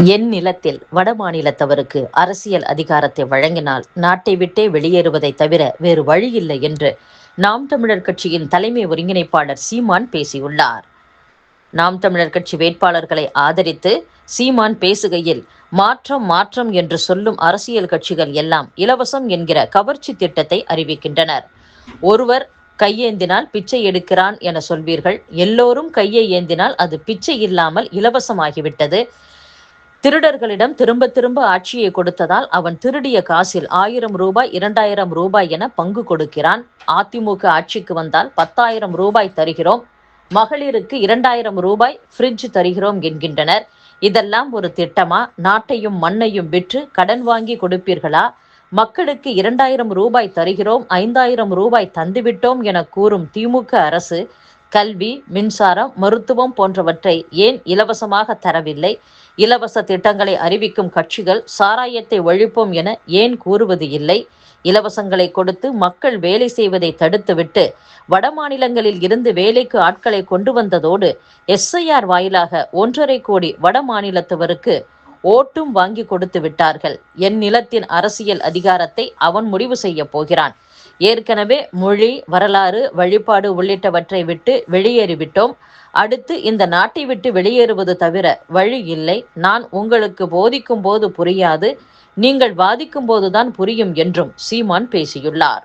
என் நிலத்தில் வடமாநிலத்தவருக்கு அரசியல் அதிகாரத்தை வழங்கினால் நாட்டை விட்டே வெளியேறுவதை தவிர வேறு வழியில்லை என்று நாம் தமிழர் கட்சியின் தலைமை ஒருங்கிணைப்பாளர் சீமான் பேசியுள்ளார். நாம் தமிழர் கட்சி வேட்பாளர்களை ஆதரித்து சீமான் பேசுகையில், மாற்றம் மாற்றம் என்று சொல்லும் அரசியல் கட்சிகள் எல்லாம் இலவசம் என்கிற கவர்ச்சி திட்டத்தை அறிவிக்கின்றனர். ஒருவர் கையேந்தினால் பிச்சை எடுக்கிறான் என சொல்வீர்கள். எல்லோரும் கையை ஏந்தினால் அது பிச்சை இல்லாமல் இலவசமாகிவிட்டது. திருடர்களிடம் திரும்ப திரும்ப ஆட்சியை கொடுத்ததால் அவன் திருடிய காசில் 1000 ரூபாய் 2000 ரூபாய் என பங்கு கொடுக்கிறான். அதிமுக ஆட்சிக்கு வந்தால் 10,000 ரூபாய் தருகிறோம், மகளிருக்கு 2000 ரூபாய் ஃப்ரிட்ஜ் தருகிறோம் என்கின்றனர். இதெல்லாம் ஒரு திட்டமா? நாட்டையும் மண்ணையும் விற்று கடன் வாங்கி கொடுப்பீர்களா? மக்களுக்கு 2000 ரூபாய் தருகிறோம், 5000 ரூபாய் தந்துவிட்டோம் என கூறும் திமுக அரசு கல்வி, மின்சாரம், மருத்துவம் போன்றவற்றை ஏன் இலவசமாக தரவில்லை? இலவச திட்டங்களை அறிவிக்கும் கட்சிகள் சாராயத்தை ஒழிப்போம் என ஏன் கூறுவது இல்லை? இலவசங்களை கொடுத்து மக்கள் வேலை செய்வதை தடுத்துவிட்டு வடமாநிலங்களில் இருந்து வேலைக்கு ஆட்களை கொண்டு வந்ததோடு SIR வாயிலாக 1.5 கோடி வட மாநிலத்தவருக்கு ஓட்டும் வாங்கி கொடுத்து விட்டார்கள். என் நிலத்தின் அரசியல் அதிகாரத்தை அவன் முடிவு செய்ய போகிறான். ஏற்கனவே மொழி, வரலாறு, வழிபாடு உள்ளிட்டவற்றை விட்டு வெளியேறிவிட்டோம். அடுத்து இந்த நாட்டை விட்டு வெளியேறுவது தவிர வழி இல்லை. நான் உங்களுக்கு போதிக்கும் போது புரியாது, நீங்கள் வாதிக்கும் போதுதான் புரியும் என்றும் சீமான் பேசியுள்ளார்.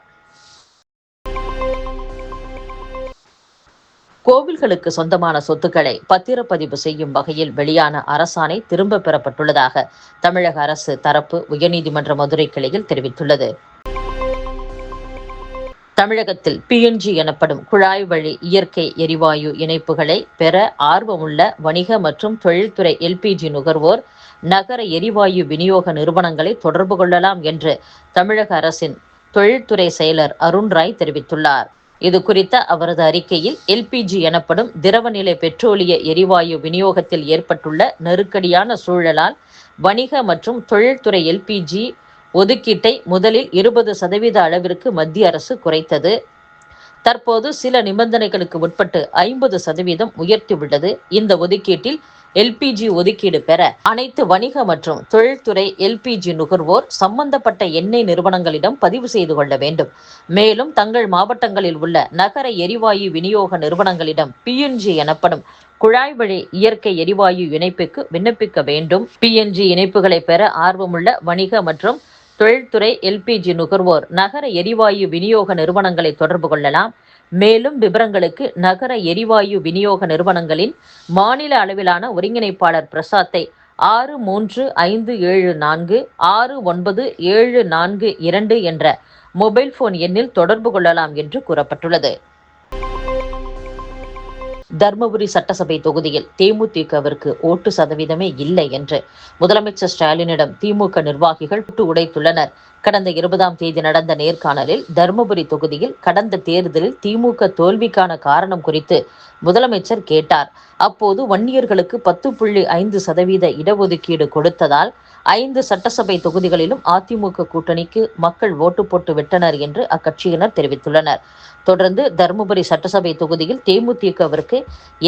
கோவில்களுக்கு சொந்தமான சொத்துக்களை பத்திரப்பதிவு செய்யும் வகையில் வெளியான அரசாணை திரும்ப பெறப்பட்டுள்ளதாக தமிழக அரசு தரப்பு உயர்நீதிமன்ற மதுரை கிளையில் தெரிவித்துள்ளது. தமிழகத்தில் PNG எனப்படும் குழாய் வழி இயற்கை எரிவாயு இணைப்புகளை பெற ஆர்வமுள்ள வணிக மற்றும் தொழில்துறை LPG நுகர்வோர் நகர எரிவாயு விநியோக நிறுவனங்களை தொடர்பு கொள்ளலாம் என்று தமிழக அரசின் தொழில்துறை செயலர் அருண் ராய் தெரிவித்துள்ளார். இது குறித்த அவரது அறிக்கையில், LPG எனப்படும் திரவநிலை பெட்ரோலிய எரிவாயு விநியோகத்தில் ஏற்பட்டுள்ள நெருக்கடியான சூழலால் வணிக மற்றும் தொழில்துறை LPG ஒதுக்கீட்டை முதலில் 20% அளவிற்கு மத்திய அரசு குறைத்தது. தற்போது சில நிபந்தனைகளுக்கு உட்பட்டு 50% உயர்த்தியுள்ளது. இந்த ஒதுக்கீட்டில் LPG ஒதுக்கீடு பெற அனைத்து வணிக மற்றும் தொழில்துறை LPG நுகர்வோர் சம்பந்தப்பட்ட எண்ணெய் நிறுவனங்களிடம் பதிவு செய்து கொள்ள வேண்டும். மேலும் தங்கள் மாவட்டங்களில் உள்ள நகர எரிவாயு விநியோக நிறுவனங்களிடம் PNG எனப்படும் குழாய் வழி இயற்கை எரிவாயு இணைப்புக்கு விண்ணப்பிக்க வேண்டும். PNG இணைப்புகளை பெற ஆர்வமுள்ள வணிக மற்றும் தொழில்துறை LPG நுகர்வோர் நகர எரிவாயு விநியோக நிறுவனங்களை தொடர்பு கொள்ளலாம். மேலும் விவரங்களுக்கு நகர எரிவாயு விநியோக நிறுவனங்களின் மாநில அளவிலான ஒருங்கிணைப்பாளர் பிரசாத்தை 6354697442 என்ற மொபைல் போன் எண்ணில் தொடர்பு கொள்ளலாம் என்று கூறப்பட்டுள்ளது. தர்மபுரி சட்டசபை தொகுதியில் தேமுதிகவிற்கு ஓட்டு சதவீதமே இல்லை என்று முதலமைச்சர் ஸ்டாலினிடம் திமுக நிர்வாகிகள் உடைத்துள்ளனர். கடந்த 20ஆம் தேதி நடந்த நேர்காணலில் தர்மபுரி தொகுதியில் கடந்த தேர்தலில் திமுக தோல்விக்கான காரணம் குறித்து முதலமைச்சர் கேட்டார். அப்போது வன்னியர்களுக்கு 10.5% இடஒதுக்கீடு கொடுத்ததால் 5 சட்டசபை தொகுதிகளிலும் அதிமுக கூட்டணிக்கு மக்கள் ஓட்டு போட்டு விட்டனர் என்று அக்கட்சியினர் தெரிவித்துள்ளனர். தொடர்ந்து தர்மபுரி சட்டசபை தொகுதியில் தேமுதிகவிற்கு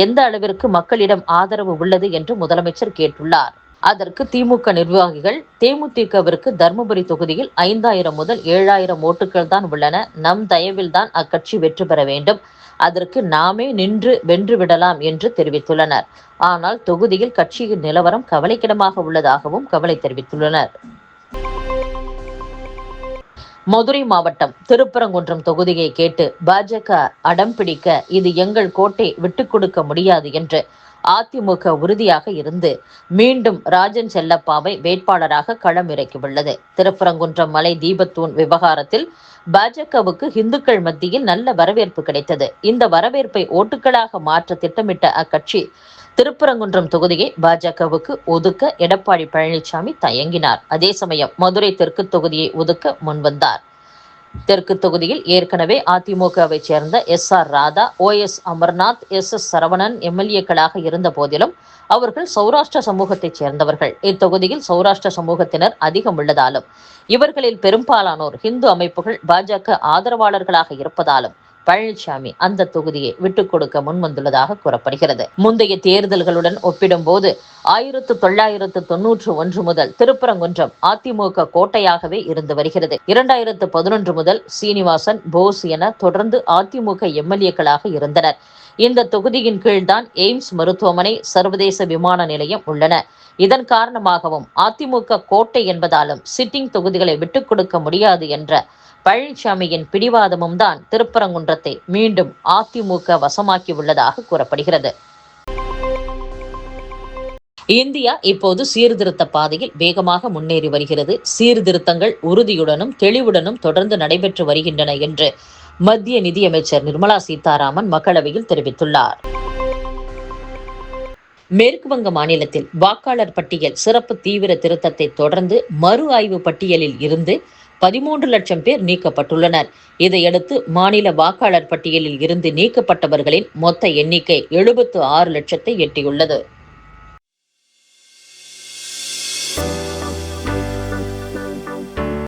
எந்த அளவிற்கு மக்களிடம் ஆதரவு உள்ளது என்று முதலமைச்சர் கேட்டுள்ளார். அதற்கு திமுக நிர்வாகிகள், தேமுதிகவிற்கு தர்மபுரி தொகுதியில் 5000 முதல் 7000 ஓட்டுகள் தான் உள்ளன. நம் தயவில் தான் அக்கட்சி வெற்றி பெற வேண்டும். அதற்கு நாமே நின்று வென்று விடலாம் என்று தெரிவித்துள்ளனர். ஆனால் தொகுதியில் கட்சியின் நிலவரம் கவலைக்கிடமாக உள்ளதாகவும் கவலை தெரிவித்துள்ளனர். மதுரை மாவட்டம் திருப்பரங்குன்றம் தொகுதியை கேட்டு பாஜக அடம் பிடிக்க இது எங்கள் கோட்டை விட்டுக் கொடுக்க முடியாது என்று அதிமுக உறுதியாக இருந்து மீண்டும் ராஜன் செல்லப்பாவை வேட்பாளராக களம் இறக்கியுள்ளது. திருப்பரங்குன்றம் மலை தீபத்தூண் விவகாரத்தில் பாஜகவுக்கு இந்துக்கள் மத்தியில் நல்ல வரவேற்பு கிடைத்தது. இந்த வரவேற்பை ஓட்டுகளாக மாற்ற திட்டமிட்ட அக்கட்சி திருப்பரங்குன்றம் தொகுதியை பாஜகவுக்கு ஒதுக்க எடப்பாடி பழனிசாமி தயங்கினார். அதே சமயம் மதுரை தெற்கு தொகுதியை ஒதுக்க முன்வந்தார். தெற்கு தொகுதியில் ஏற்கனவே அதிமுகவை சேர்ந்த SR Radha, OS Amarnath, SS Saravanan MLA-க்களாக இருந்த போதிலும் அவர்கள் சௌராஷ்டிர சமூகத்தைச் சேர்ந்தவர்கள். இத்தொகுதியில் சௌராஷ்டிர சமூகத்தினர் அதிகம் உள்ளதாலும் இவர்களில் பெரும்பாலானோர் இந்து அமைப்புகள் பாஜக ஆதரவாளர்களாக இருப்பதாலும் பழனிசாமி அந்த தொகுதியை விட்டுக் கொடுக்க முன்வந்துள்ளதாக கூறப்படுகிறது. முந்தைய தேர்தல்களுடன் ஒப்பிடும்போது 1991 முதல் திருப்பரங்குன்றம் அதிமுக கோட்டையாகவே இருந்து வருகிறது. 2011 முதல் சீனிவாசன், போஸ் என தொடர்ந்து அதிமுக எம்எல்ஏக்களாக இருந்தனர். இந்த தொகுதியின் கீழ்தான் எய்ம்ஸ் மருத்துவமனை, சர்வதேச விமான நிலையம் உள்ளன. இதன் காரணமாகவும் அதிமுக கோட்டை என்பதாலும் சிட்டிங் தொகுதிகளை விட்டுக் கொடுக்க முடியாது என்ற பழனிசாமியின் பிடிவாதமும் தான் திருப்பரங்குன்றத்தை மீண்டும் அதிமுக வசமாக்கி உள்ளதாக கூறப்படுகிறது. இந்தியா இப்போது சீர்திருத்த பாதையில் வேகமாக முன்னேறி வருகிறது. சீர்திருத்தங்கள் உறுதியுடனும் தெளிவுடனும் தொடர்ந்து நடைபெற்று வருகின்றன என்று மத்திய நிதியமைச்சர் நிர்மலா சீதாராமன் மக்களவையில் தெரிவித்துள்ளார். மேற்கு வங்க மாநிலத்தில் வாக்காளர் பட்டியல் சிறப்பு தீவிர திருத்தத்தை தொடர்ந்து மறு ஆய்வு பட்டியலில் இருந்து 13 லட்சம் பேர் நீக்கப்பட்டுள்ளனர். இதையடுத்து மாநில வாக்காளர் பட்டியலில் இருந்து நீக்கப்பட்டவர்களின் மொத்த எண்ணிக்கை 76 லட்சத்தை எட்டியுள்ளது.